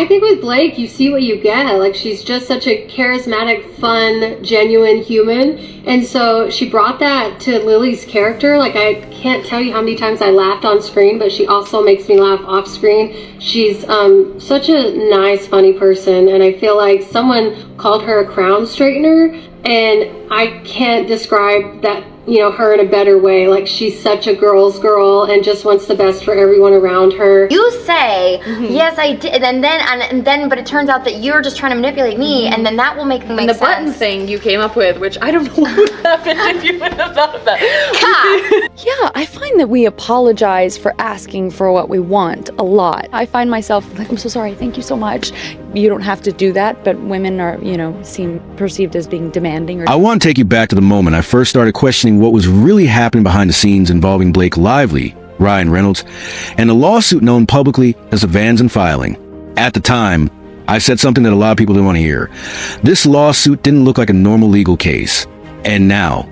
I think with Blake, you see what you get. Like, she's just such a charismatic, fun, genuine human. And so she brought that to Lily's character. Like, I can't tell you how many times I laughed on screen, but she also makes me laugh off screen. She's such a nice, funny person. And I feel like someone called her a crown straightener. And I can't describe that, her in a better way. Like, she's such a girl's girl and just wants the best for everyone around her. You say, yes, I did, and then, but it turns out that you're just trying to manipulate me, and then that will make things make sense. And the button thing you came up with, which I don't know what would happen if you would have thought of that. Yeah, I find that we apologize for asking for what we want a lot. I find myself like, I'm so sorry, thank you so much. You don't have to do that, but women are, seem perceived as being demanding. I want to take you back to the moment I first started questioning what was really happening behind the scenes involving Blake Lively, Ryan Reynolds, and a lawsuit known publicly as the Vanzan filing. At the time, I said something that a lot of people didn't want to hear. This lawsuit didn't look like a normal legal case. And now,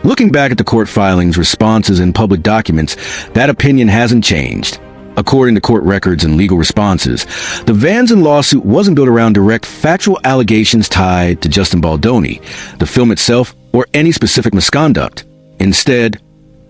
looking back at the court filings, responses, and public documents, that opinion hasn't changed. According to court records and legal responses, the Vanzan lawsuit wasn't built around direct factual allegations tied to Justin Baldoni, the film itself, or any specific misconduct. Instead,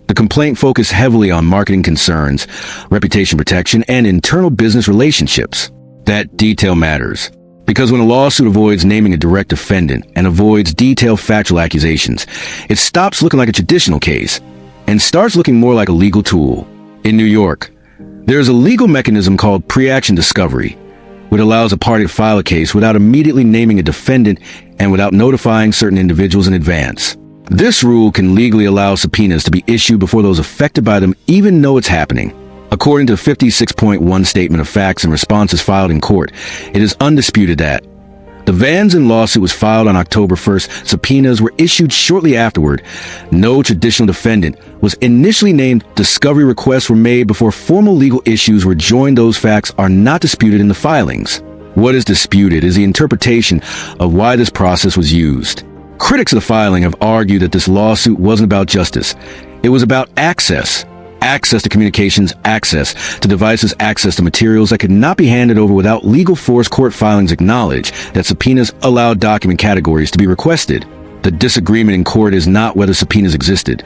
the complaint focused heavily on marketing concerns, reputation protection, and internal business relationships. That detail matters, because when a lawsuit avoids naming a direct defendant and avoids detailed factual accusations, it stops looking like a traditional case and starts looking more like a legal tool. In New York, there is a legal mechanism called pre-action discovery, which allows a party to file a case without immediately naming a defendant and without notifying certain individuals in advance. This rule can legally allow subpoenas to be issued before those affected by them even know it's happening. According to 56.1 Statement of Facts and Responses filed in court, it is undisputed that the Vanzan lawsuit was filed on October 1st. Subpoenas were issued shortly afterward. No traditional defendant was initially named. Discovery requests were made before formal legal issues were joined. Those facts are not disputed in the filings. What is disputed is the interpretation of why this process was used. Critics of the filing have argued that this lawsuit wasn't about justice. It was about access. Access to communications, access to devices, access to materials that could not be handed over without legal force. Court filings acknowledge that subpoenas allowed document categories to be requested. The disagreement in court is not whether subpoenas existed,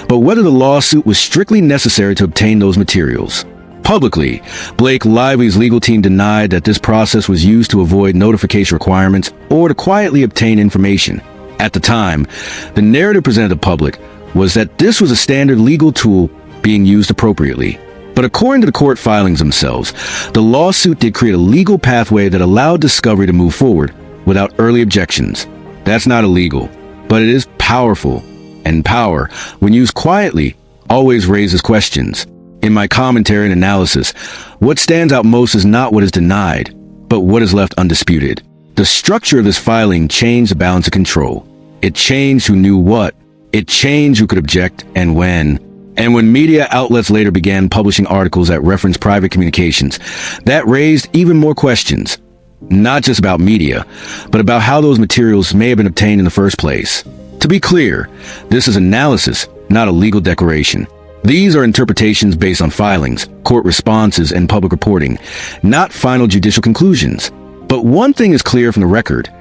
but whether the lawsuit was strictly necessary to obtain those materials. Publicly, Blake Lively's legal team denied that this process was used to avoid notification requirements or to quietly obtain information. At the time, the narrative presented to the public was that this was a standard legal tool being used appropriately. But according to the court filings themselves, the lawsuit did create a legal pathway that allowed discovery to move forward without early objections. That's not illegal, but it is powerful. And power, when used quietly, always raises questions. In my commentary and analysis, what stands out most is not what is denied, but what is left undisputed. The structure of this filing changed the balance of control. It changed who knew what. It changed who could object and when. And when media outlets later began publishing articles that referenced private communications, that raised even more questions. Not just about media, but about how those materials may have been obtained in the first place. To be clear, this is analysis, not a legal declaration. These are interpretations based on filings, court responses, and public reporting, not final judicial conclusions. But one thing is clear from the record.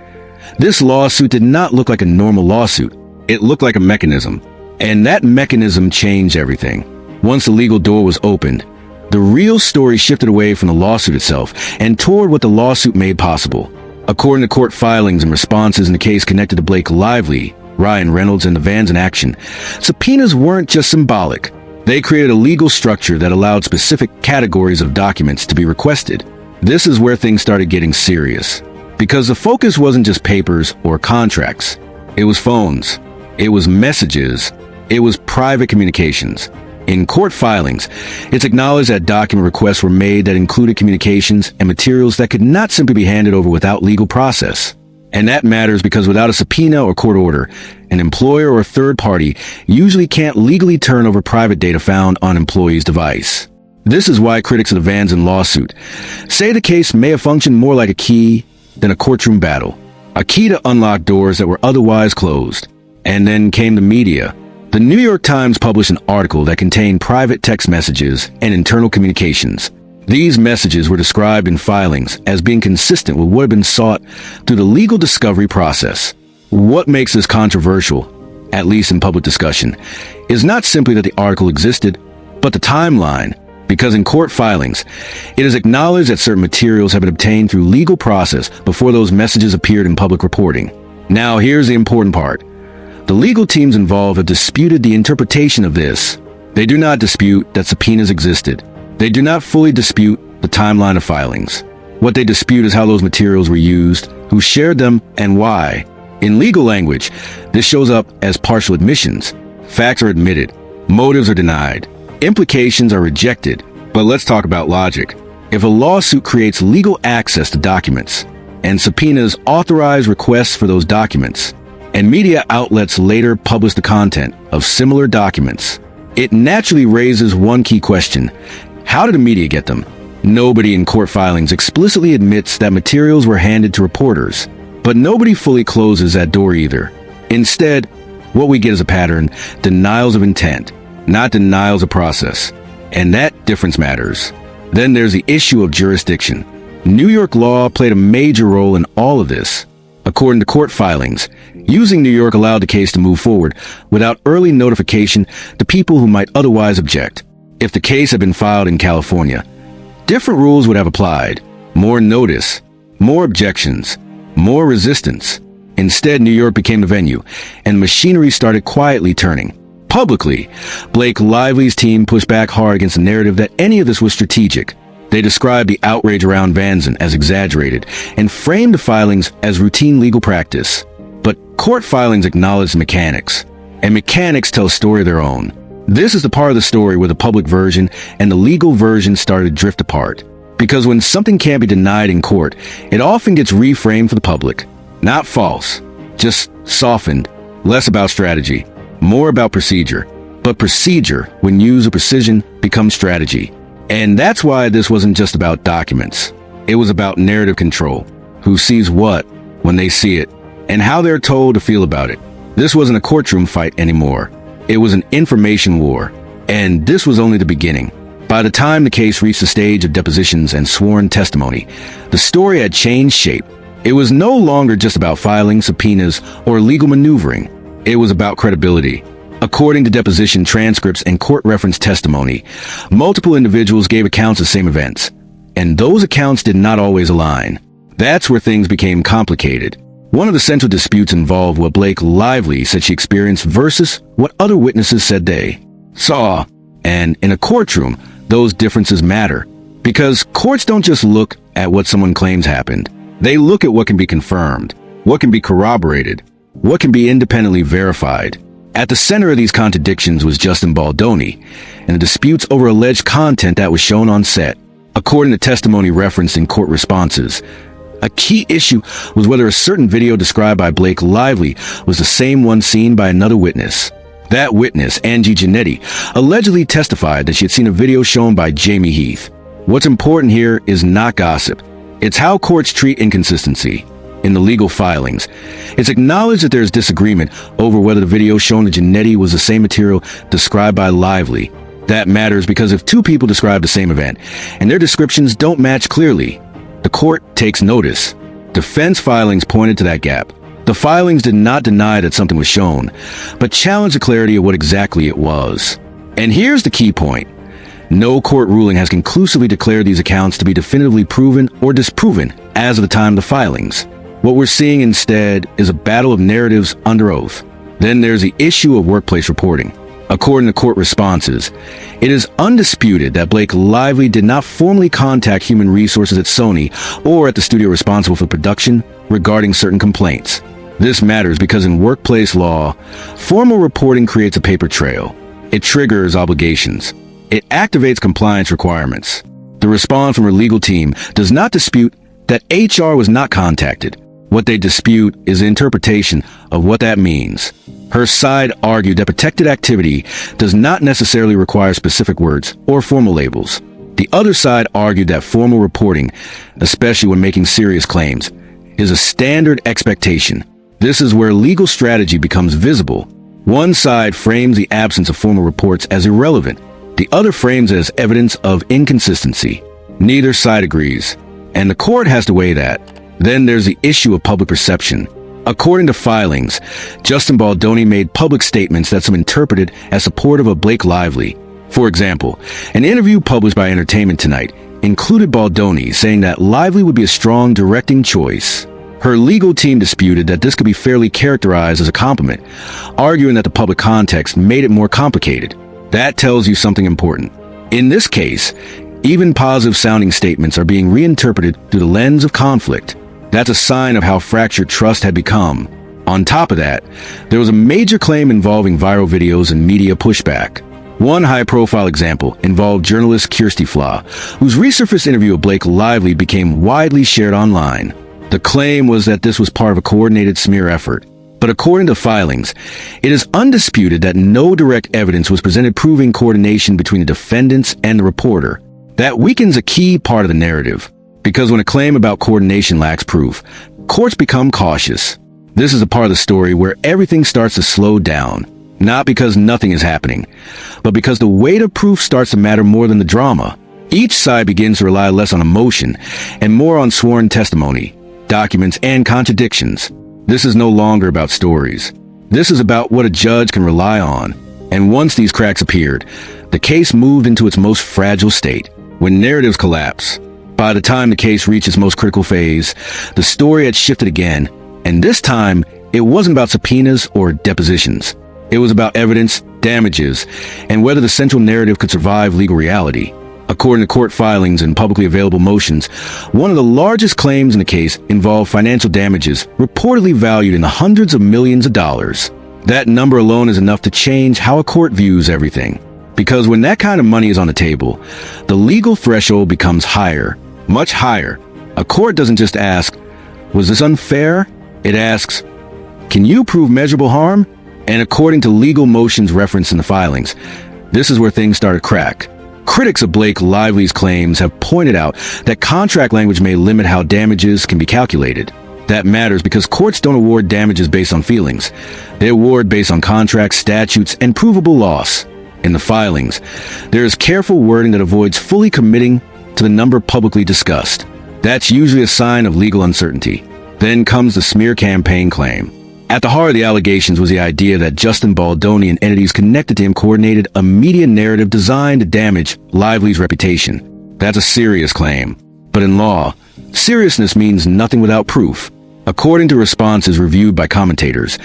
This lawsuit did not look like a normal lawsuit. It looked like a mechanism. And that mechanism changed everything. Once the legal door was opened, the real story shifted away from the lawsuit itself and toward what the lawsuit made possible. According to court filings and responses in the case connected to Blake Lively, Ryan Reynolds, and the Vanzan action, subpoenas weren't just symbolic. They created a legal structure that allowed specific categories of documents to be requested. This is where things started getting serious, because the focus wasn't just papers or contracts. It was phones. It was messages. It was private communications. In court filings, it's acknowledged that document requests were made that included communications and materials that could not simply be handed over without legal process. And that matters because without a subpoena or court order, an employer or a third party usually can't legally turn over private data found on an employee's device. This is why critics of the Vanzan lawsuit say the case may have functioned more like a key than a courtroom battle, a key to unlock doors that were otherwise closed. And then came the media. The New York Times published an article that contained private text messages and internal communications. These messages were described in filings as being consistent with what had been sought through the legal discovery process. What makes this controversial, at least in public discussion, is not simply that the article existed, but the timeline, because in court filings, it is acknowledged that certain materials have been obtained through legal process before those messages appeared in public reporting. Now, here's the important part. The legal teams involved have disputed the interpretation of this. They do not dispute that subpoenas existed. They do not fully dispute the timeline of filings. What they dispute is how those materials were used, who shared them, and why. In legal language, this shows up as partial admissions. Facts are admitted. Motives are denied. Implications are rejected. But let's talk about logic. If a lawsuit creates legal access to documents, and subpoenas authorize requests for those documents, and media outlets later publish the content of similar documents, it naturally raises one key question. How did the media get them? Nobody in court filings explicitly admits that materials were handed to reporters, but nobody fully closes that door either. Instead, what we get is a pattern: denials of intent, not denials of process. And that difference matters. Then there's the issue of jurisdiction. New York law played a major role in all of this. According to court filings, using New York allowed the case to move forward without early notification to people who might otherwise object. If the case had been filed in California, different rules would have applied. More notice, more objections, more resistance. Instead, New York became the venue, and machinery started quietly turning. Publicly, Blake Lively's team pushed back hard against the narrative that any of this was strategic. They described the outrage around Vanzan as exaggerated and framed the filings as routine legal practice. But court filings acknowledge the mechanics, and mechanics tell a story of their own. This is the part of the story where the public version and the legal version started to drift apart. Because when something can't be denied in court, it often gets reframed for the public. Not false, just softened, less about strategy, more about procedure. But procedure, when used with precision, becomes strategy. And that's why this wasn't just about documents. It was about narrative control. Who sees what when they see it, and how they're told to feel about it. This wasn't a courtroom fight anymore. It was an information war. And this was only the beginning. By the time the case reached the stage of depositions and sworn testimony, the story had changed shape. It was no longer just about filing subpoenas or legal maneuvering. It was about credibility. According to deposition transcripts and court-referenced testimony, multiple individuals gave accounts of same events, and those accounts did not always align. That's where things became complicated. One of the central disputes involved what Blake Lively said she experienced versus what other witnesses said they saw. And in a courtroom, those differences matter, because courts don't just look at what someone claims happened. They look at what can be confirmed, what can be corroborated, what can be independently verified. At the center of these contradictions was Justin Baldoni, and the disputes over alleged content that was shown on set. According to testimony referenced in court responses, a key issue was whether a certain video described by Blake Lively was the same one seen by another witness. That witness, Angie Janetti, allegedly testified that she had seen a video shown by Jamie Heath. What's important here is not gossip. It's how courts treat inconsistency. In the legal filings, it's acknowledged that there is disagreement over whether the video shown to Janetti was the same material described by Lively. That matters because if two people describe the same event and their descriptions don't match clearly, the court takes notice. Defense filings pointed to that gap. The filings did not deny that something was shown, but challenged the clarity of what exactly it was. And here's the key point. No court ruling has conclusively declared these accounts to be definitively proven or disproven as of the time of the filings. What we're seeing instead is a battle of narratives under oath. Then there's the issue of workplace reporting. According to court responses, it is undisputed that Blake Lively did not formally contact human resources at Sony or at the studio responsible for production regarding certain complaints. This matters because in workplace law, formal reporting creates a paper trail. It triggers obligations. It activates compliance requirements. The response from her legal team does not dispute that HR was not contacted. What they dispute is the interpretation of what that means. Her side argued that protected activity does not necessarily require specific words or formal labels. The other side argued that formal reporting, especially when making serious claims, is a standard expectation. This is where legal strategy becomes visible. One side frames the absence of formal reports as irrelevant. The other frames it as evidence of inconsistency. Neither side agrees, and the court has to weigh that. Then there's the issue of public perception. According to filings, Justin Baldoni made public statements that some interpreted as supportive of Blake Lively. For example, an interview published by Entertainment Tonight included Baldoni saying that Lively would be a strong directing choice. Her legal team disputed that this could be fairly characterized as a compliment, arguing that the public context made it more complicated. That tells you something important. In this case, even positive-sounding statements are being reinterpreted through the lens of conflict. That's a sign of how fractured trust had become. On top of that, there was a major claim involving viral videos and media pushback. One high-profile example involved journalist Kirsty Flaw, whose resurfaced interview of Blake Lively became widely shared online. The claim was that this was part of a coordinated smear effort. But according to filings, it is undisputed that no direct evidence was presented proving coordination between the defendants and the reporter. That weakens a key part of the narrative, because when a claim about coordination lacks proof, courts become cautious. This is a part of the story where everything starts to slow down, not because nothing is happening, but because the weight of proof starts to matter more than the drama. Each side begins to rely less on emotion and more on sworn testimony, documents, and contradictions. This is no longer about stories. This is about what a judge can rely on. And once these cracks appeared, the case moved into its most fragile state. When narratives collapse, by the time the case reached its most critical phase, the story had shifted again, and this time, it wasn't about subpoenas or depositions. It was about evidence, damages, and whether the central narrative could survive legal reality. According to court filings and publicly available motions, one of the largest claims in the case involved financial damages reportedly valued in the hundreds of millions of dollars. That number alone is enough to change how a court views everything. Because when that kind of money is on the table, the legal threshold becomes higher, much higher. A court doesn't just ask, was this unfair? It asks, can you prove measurable harm? And according to legal motions referenced in the filings, this is where things start to crack. Critics of Blake Lively's claims have pointed out that contract language may limit how damages can be calculated. That matters because courts don't award damages based on feelings. They award based on contracts, statutes, and provable loss. In the filings, there is careful wording that avoids fully committing to the number publicly discussed. That's usually a sign of legal uncertainty. Then comes the smear campaign claim. At the heart of the allegations was the idea that Justin Baldoni and entities connected to him coordinated a media narrative designed to damage Lively's reputation. That's a serious claim. But in law, seriousness means nothing without proof. According to responses reviewed by commentators,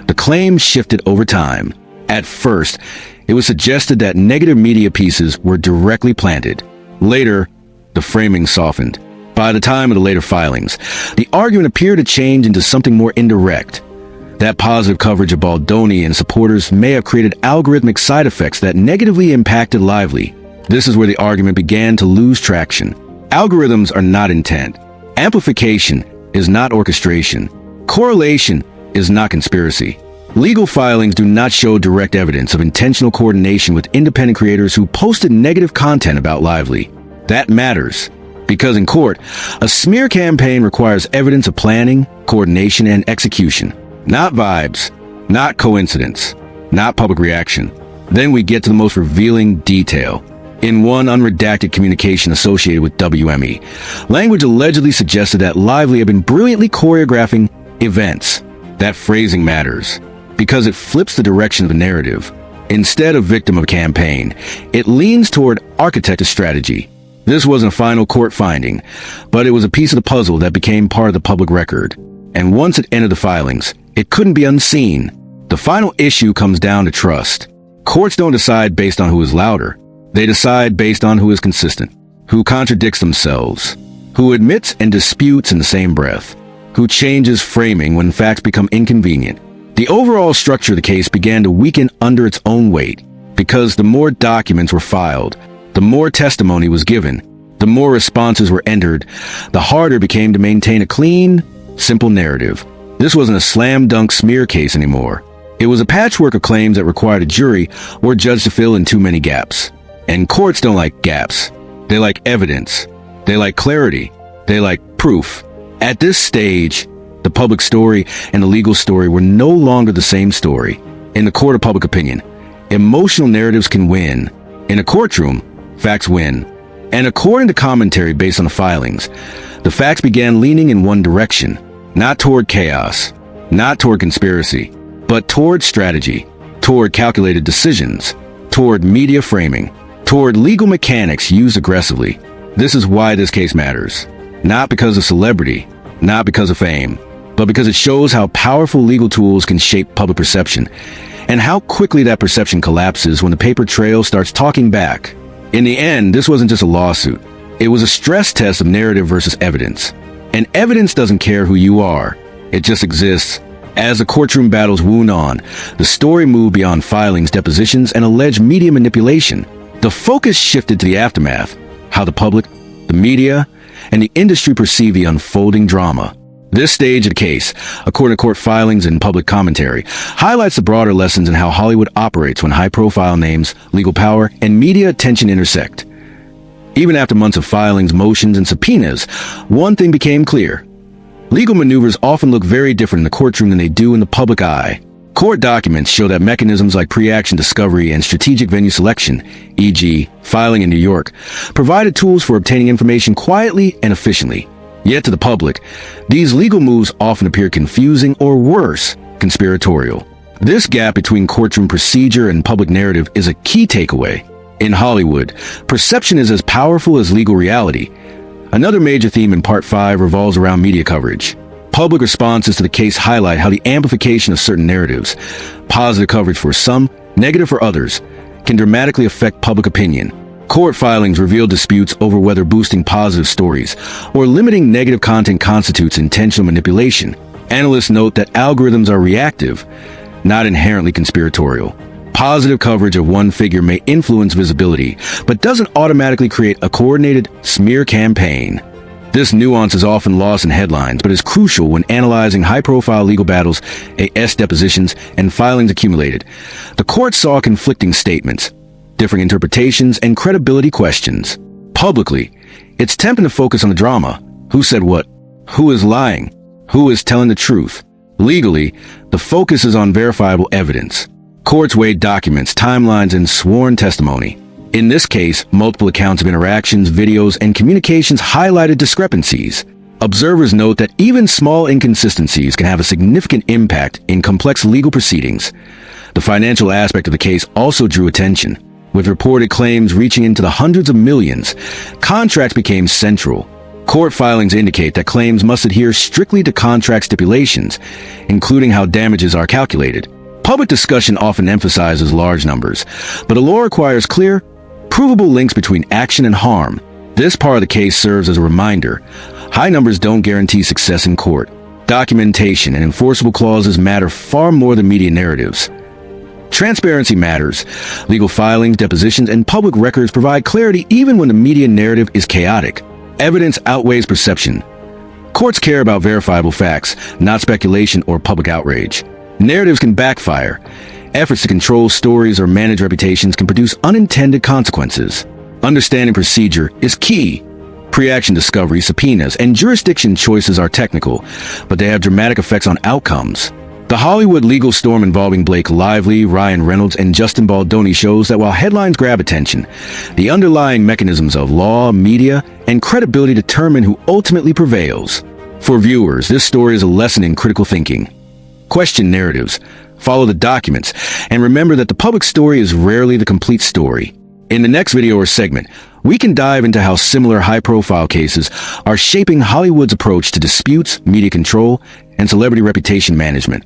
the claim shifted over time. At first, it was suggested that negative media pieces were directly planted. Later, the framing softened. By the time of the later filings, the argument appeared to change into something more indirect. That positive coverage of Baldoni and supporters may have created algorithmic side effects that negatively impacted Lively. This is where the argument began to lose traction. Algorithms are not intent. Amplification is not orchestration. Correlation is not conspiracy. Legal filings do not show direct evidence of intentional coordination with independent creators who posted negative content about Lively. That matters, because in court, a smear campaign requires evidence of planning, coordination, and execution. Not vibes, not coincidence, not public reaction. Then we get to the most revealing detail. In one unredacted communication associated with WME, language allegedly suggested that Lively had been brilliantly choreographing events. That phrasing matters, because it flips the direction of the narrative. Instead of victim of a campaign, it leans toward architect of strategy. This wasn't a final court finding, but it was a piece of the puzzle that became part of the public record. And once it entered the filings, it couldn't be unseen. The final issue comes down to trust. Courts don't decide based on who is louder. They decide based on who is consistent, who contradicts themselves, who admits and disputes in the same breath, who changes framing when facts become inconvenient. The overall structure of the case began to weaken under its own weight, because the more documents were filed, the more testimony was given, the more responses were entered, the harder it became to maintain a clean, simple narrative. This wasn't a slam dunk smear case anymore. It was a patchwork of claims that required a jury or judge to fill in too many gaps. And courts don't like gaps. They like evidence. They like clarity. They like proof. At this stage, the public story and the legal story were no longer the same story. In the court of public opinion, emotional narratives can win. In a courtroom, facts win. And according to commentary based on the filings, the facts began leaning in one direction, not toward chaos, not toward conspiracy, but toward strategy, toward calculated decisions, toward media framing, toward legal mechanics used aggressively. This is why this case matters. Not because of celebrity, not because of fame, but because it shows how powerful legal tools can shape public perception, and how quickly that perception collapses when the paper trail starts talking back. In the end, this wasn't just a lawsuit. It was a stress test of narrative versus evidence. And evidence doesn't care who you are. It just exists. As the courtroom battles wound on, the story moved beyond filings, depositions, and alleged media manipulation. The focus shifted to the aftermath, how the public, the media, and the industry perceive the unfolding drama. This stage of the case, according to court filings and public commentary, highlights the broader lessons in how Hollywood operates when high-profile names, legal power, and media attention intersect. Even after months of filings, motions, and subpoenas, one thing became clear. Legal maneuvers often look very different in the courtroom than they do in the public eye. Court documents show that mechanisms like pre-action discovery and strategic venue selection, e.g., filing in New York, provided tools for obtaining information quietly and efficiently. Yet to the public, these legal moves often appear confusing or worse, conspiratorial. This gap between courtroom procedure and public narrative is a key takeaway. In Hollywood, perception is as powerful as legal reality. Another major theme in Part 5 revolves around media coverage. Public responses to the case highlight how the amplification of certain narratives, positive coverage for some, negative for others, can dramatically affect public opinion. Court filings reveal disputes over whether boosting positive stories or limiting negative content constitutes intentional manipulation. Analysts note that algorithms are reactive, not inherently conspiratorial. Positive coverage of one figure may influence visibility, but doesn't automatically create a coordinated smear campaign. This nuance is often lost in headlines, but is crucial when analyzing high-profile legal battles, AS depositions, and filings accumulated. The court saw conflicting statements, differing interpretations, and credibility questions. Publicly, it's tempting to focus on the drama. Who said what? Who is lying? Who is telling the truth? Legally, the focus is on verifiable evidence. Courts weighed documents, timelines, and sworn testimony. In this case, multiple accounts of interactions, videos, and communications highlighted discrepancies. Observers note that even small inconsistencies can have a significant impact in complex legal proceedings. The financial aspect of the case also drew attention. With reported claims reaching into the hundreds of millions, contracts became central. Court filings indicate that claims must adhere strictly to contract stipulations, including how damages are calculated. Public discussion often emphasizes large numbers, but the law requires clear, provable links between action and harm. This part of the case serves as a reminder. High numbers don't guarantee success in court. Documentation and enforceable clauses matter far more than media narratives. Transparency matters. Legal filings, depositions, and public records provide clarity even when the media narrative is chaotic. Evidence outweighs perception. Courts care about verifiable facts, not speculation or public outrage. Narratives can backfire. Efforts to control stories or manage reputations can produce unintended consequences. Understanding procedure is key. Pre-action discovery, subpoenas, and jurisdiction choices are technical, but they have dramatic effects on outcomes. The Hollywood legal storm involving Blake Lively, Ryan Reynolds, and Justin Baldoni shows that while headlines grab attention, the underlying mechanisms of law, media, and credibility determine who ultimately prevails. For viewers, this story is a lesson in critical thinking. Question narratives, follow the documents, and remember that the public story is rarely the complete story. In the next video or segment, we can dive into how similar high-profile cases are shaping Hollywood's approach to disputes, media control, and celebrity reputation management.